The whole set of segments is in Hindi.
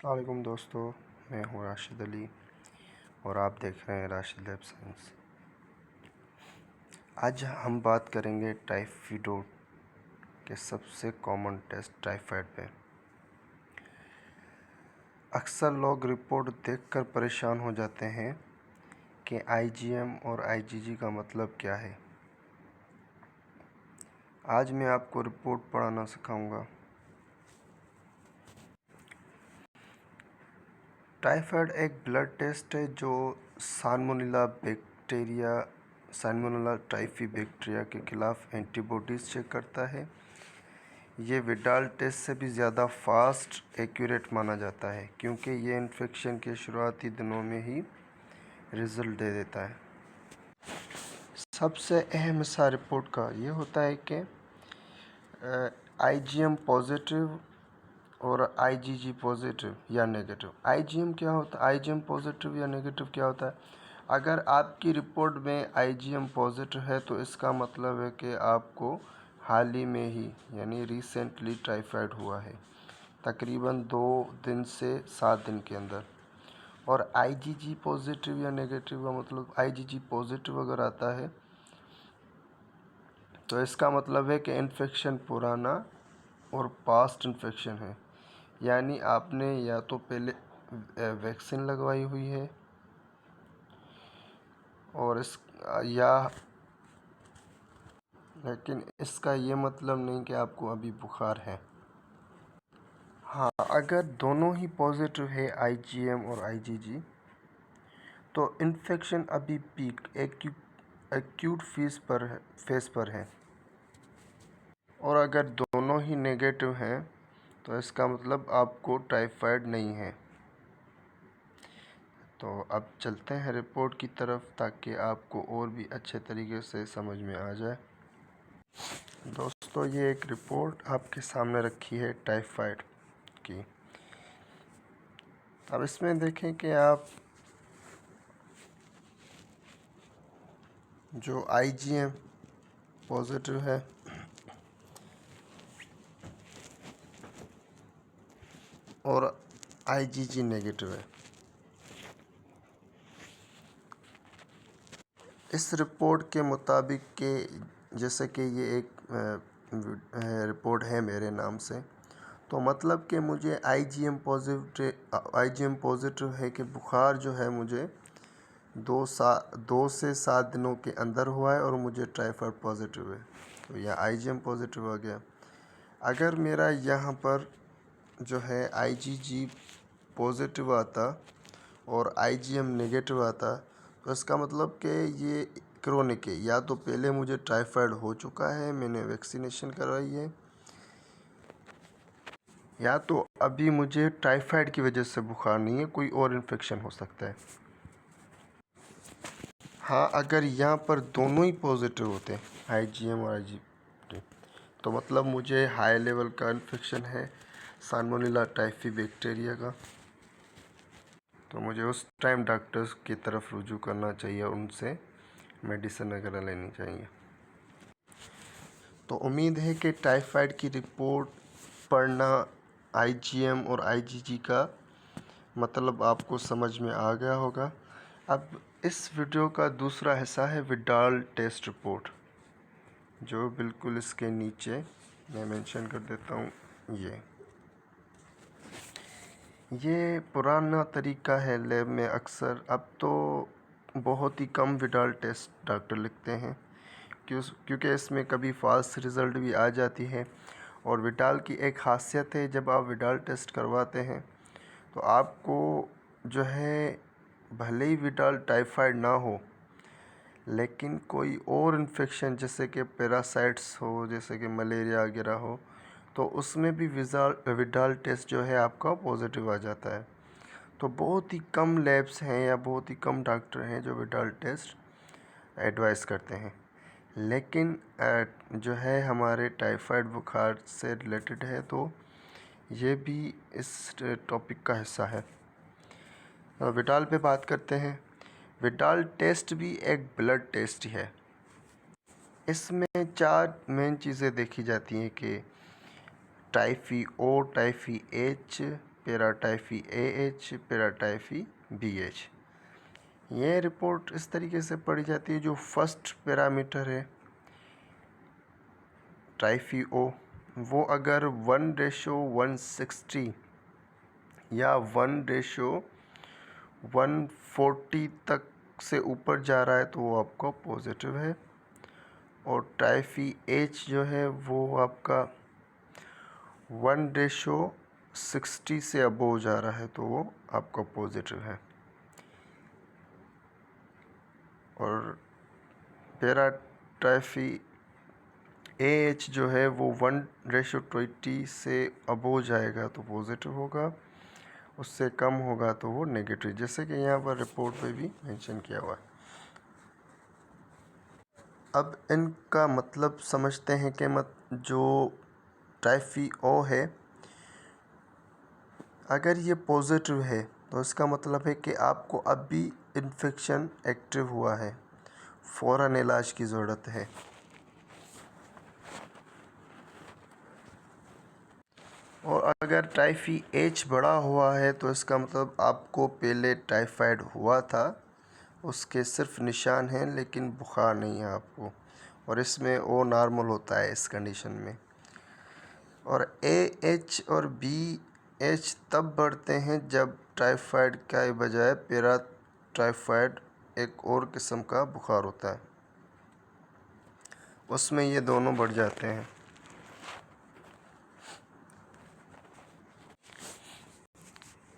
अस्सलामुअलैकुम दोस्तों, मैं हूं राशिद अली और आप देख रहे हैं राशिद लैब साइंस। आज हम बात करेंगे टाइफाइड के सबसे कॉमन टेस्ट टाइफाइड पे। अक्सर लोग रिपोर्ट देखकर परेशान हो जाते हैं कि आईजीएम और आईजीजी का मतलब क्या है। आज मैं आपको रिपोर्ट पढ़ाना सिखाऊंगा। टाइफाइड एक ब्लड टेस्ट है जो साल्मोनेला टाइफी बैक्टीरिया के खिलाफ एंटीबॉडीज़ चेक करता है। ये विडाल टेस्ट से भी ज़्यादा फास्ट एक्यूरेट माना जाता है क्योंकि ये इन्फेक्शन के शुरुआती दिनों में ही रिज़ल्ट दे देता है। सबसे अहम हिस्सा रिपोर्ट का ये होता है कि आईजीएम पॉजिटिव और आईजीजी पॉजिटिव या नेगेटिव। आईजीएम क्या होता है? आईजीएम पॉजिटिव या नेगेटिव क्या होता है? अगर आपकी रिपोर्ट में आईजीएम पॉजिटिव है तो इसका मतलब है कि आपको हाल ही में ही यानी रिसेंटली टाइफाइड हुआ है, तकरीबन 2 दिन से 7 दिन के अंदर। और आईजीजी पॉजिटिव या नेगेटिव का मतलब आईजीजी पॉजिटिव अगर आता है तो इसका मतलब है कि इन्फेक्शन पुराना और पास्ट इन्फेक्शन है, यानी आपने या तो पहले वैक्सीन लगवाई हुई है और लेकिन इसका ये मतलब नहीं कि आपको अभी बुखार है। हाँ, अगर दोनों ही पॉजिटिव है आईजीएम और आईजीजी तो इन्फेक्शन अभी पीक एक्यूट फेस पर है। और अगर दोनों ही नेगेटिव हैं तो इसका मतलब आपको टाइफाइड नहीं है। तो अब चलते हैं रिपोर्ट की तरफ ताकि आपको और भी अच्छे तरीके से समझ में आ जाए। दोस्तों, ये एक रिपोर्ट आपके सामने रखी है टाइफाइड की। अब इसमें देखें कि आप जो आईजीएम पॉजिटिव है और आईजीजी नेगेटिव है। इस रिपोर्ट के मुताबिक कि जैसे कि ये एक रिपोर्ट है मेरे नाम से, तो मतलब कि मुझे आईजीएम पॉजिटिव है कि बुखार जो है मुझे 2 से 7 दिनों के अंदर हुआ है और मुझे टाइफाइड पॉजिटिव है, तो यह आईजीएम पॉजिटिव आ गया। अगर मेरा यहाँ पर जो है आईजीजी पॉजिटिव आता और आईजीएम नेगेटिव आता तो इसका मतलब कि ये क्रोनिक है, या तो पहले मुझे टाइफाइड हो चुका है, मैंने वैक्सीनेशन करवाई है, या तो अभी मुझे टाइफाइड की वजह से बुखार नहीं है, कोई और इन्फेक्शन हो सकता है। हाँ, अगर यहाँ पर दोनों ही पॉजिटिव होते हैं आईजीएम और आईजीटी तो मतलब मुझे हाई लेवल का इन्फेक्शन है साल्मोनेला टाइफी बैक्टीरिया का, तो मुझे उस टाइम डॉक्टर्स की तरफ रुजू करना चाहिए, उनसे मेडिसिन वगैरह लेनी चाहिए। तो उम्मीद है कि टाइफाइड की रिपोर्ट पढ़ना आईजीएम और आईजीजी का मतलब आपको समझ में आ गया होगा। अब इस वीडियो का दूसरा हिस्सा है विडाल टेस्ट रिपोर्ट, जो बिल्कुल इसके नीचे मैं मेंशन कर देता हूँ। ये पुराना तरीका है लैब में, अक्सर अब तो बहुत ही कम विडाल टेस्ट डॉक्टर लिखते हैं क्योंकि इसमें कभी फॉल्स रिज़ल्ट भी आ जाती है। और विडाल की एक खासियत है, जब आप विडाल टेस्ट करवाते हैं तो आपको जो है भले ही विडाल टाइफाइड ना हो लेकिन कोई और इन्फेक्शन जैसे कि पैरासाइट्स हो, जैसे कि मलेरिया वगैरह हो, तो उसमें भी विडाल टेस्ट जो है आपका पॉजिटिव आ जाता है। तो बहुत ही कम लैब्स हैं या बहुत ही कम डॉक्टर हैं जो विडाल टेस्ट एडवाइस करते हैं, लेकिन जो है हमारे टाइफाइड बुखार से रिलेटेड है तो ये भी इस टॉपिक का हिस्सा है। विडाल पे बात करते हैं। विडाल टेस्ट भी एक ब्लड टेस्ट ही है। इसमें 4 मेन चीज़ें देखी जाती हैं कि typhi O, typhi H, paratyphi AH, paratyphi BH। ये रिपोर्ट इस तरीके से पढ़ी जाती है। जो फर्स्ट पैरामीटर है टाइफी O, वो अगर 1:160 या 1:140 तक से ऊपर जा रहा है तो वो आपका पॉजिटिव है। और टाइफी H जो है वो आपका 1:60 से अबोव जा रहा है तो वो आपका पॉजिटिव है। और पैराटाइफी AH जो है वो 1:20 से अबोव जाएगा तो पॉजिटिव होगा, उससे कम होगा तो वो नेगेटिव, जैसे कि यहाँ पर रिपोर्ट पे भी मेंशन किया हुआ है। अब इनका मतलब समझते हैं कि जो टाइफी O है, अगर ये पॉजिटिव है तो इसका मतलब है कि आपको अभी इन्फेक्शन एक्टिव हुआ है, फ़ौरन इलाज की ज़रूरत है। और अगर टाइफी H बढ़ा हुआ है तो इसका मतलब आपको पहले टाइफाइड हुआ था, उसके सिर्फ निशान हैं लेकिन बुखार नहीं है आपको, और इसमें O नॉर्मल होता है इस कंडीशन में। और AH और BH तब बढ़ते हैं जब टाइफाइड का बजाय पैराटाइफाइड एक और किस्म का बुखार होता है, उसमें ये दोनों बढ़ जाते हैं।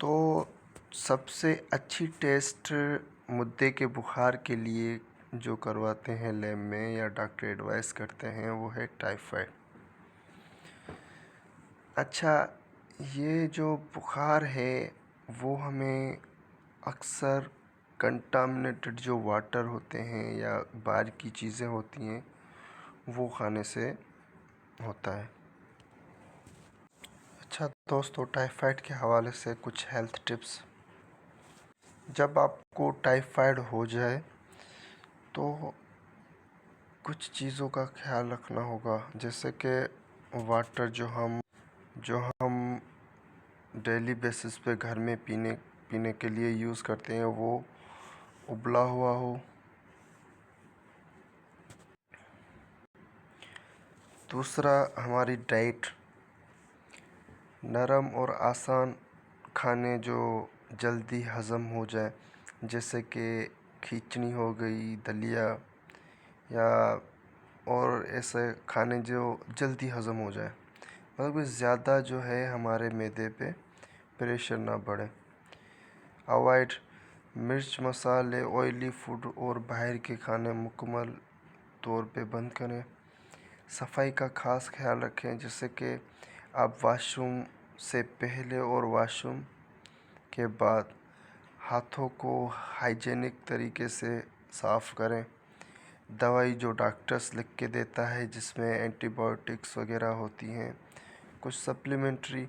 तो सबसे अच्छी टेस्ट मुद्दे के बुखार के लिए जो करवाते हैं लैब में या डॉक्टर एडवाइस करते हैं वो है टाइफाइड। अच्छा, ये जो बुखार है वो हमें अक्सर कंटामिनेटेड जो वाटर होते हैं या बाहर की चीज़ें होती हैं वो खाने से होता है। अच्छा दोस्तों, टाइफाइड के हवाले से कुछ हेल्थ टिप्स। जब आपको टाइफाइड हो जाए तो कुछ चीज़ों का ख्याल रखना होगा, जैसे कि वाटर जो हम डेली बेसिस पे घर में पीने के लिए यूज़ करते हैं वो उबला हुआ हो। दूसरा, हमारी डाइट नरम और आसान खाने जो जल्दी हज़म हो जाए, जैसे कि खिचड़ी हो गई, दलिया, या और ऐसे खाने जो जल्दी हज़म हो जाए, मतलब ज़्यादा जो है हमारे मैदे पे प्रेशर ना बढ़े। अवॉइड मिर्च, मसाले, ऑयली फूड और बाहर के खाने मुकम्मल तौर पे बंद करें। सफाई का ख़ास ख्याल रखें, जैसे कि आप वॉशरूम से पहले और वॉशरूम के बाद हाथों को हाइजीनिक तरीके से साफ़ करें। दवाई जो डॉक्टर्स लिख के देता है जिसमें एंटीबायोटिक्स वगैरह होती हैं, कुछ सप्लीमेंट्री,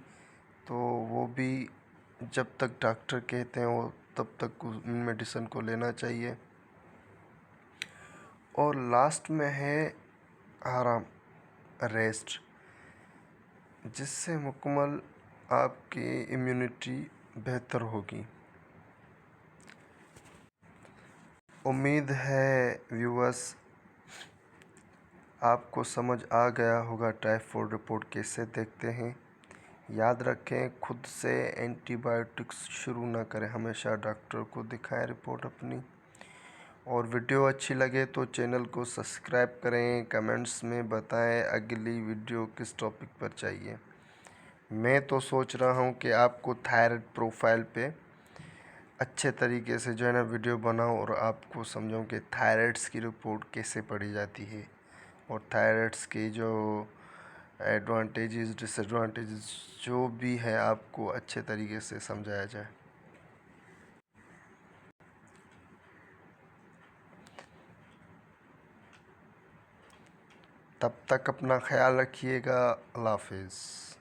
तो वो भी जब तक डॉक्टर कहते हैं वो तब तक उन मेडिसिन को लेना चाहिए। और लास्ट में है आराम, रेस्ट, जिससे मुकम्मल आपकी इम्यूनिटी बेहतर होगी। उम्मीद है व्यूअर्स आपको समझ आ गया होगा टाइफाइड रिपोर्ट कैसे देखते हैं। याद रखें, खुद से एंटीबायोटिक्स शुरू ना करें, हमेशा डॉक्टर को दिखाएं रिपोर्ट अपनी। और वीडियो अच्छी लगे तो चैनल को सब्सक्राइब करें, कमेंट्स में बताएं अगली वीडियो किस टॉपिक पर चाहिए। मैं तो सोच रहा हूं कि आपको थायराइड प्रोफाइल पे अच्छे तरीके से जो है ना वीडियो बनाऊं और आपको समझाऊं कि थायराइड्स की रिपोर्ट कैसे पढ़ी जाती है और थायराइड्स की जो एडवांटेजेस डिसएडवांटेजेस जो भी है आपको अच्छे तरीके से समझाया जाए। तब तक अपना ख्याल रखिएगा। अल्लाह हाफिज़।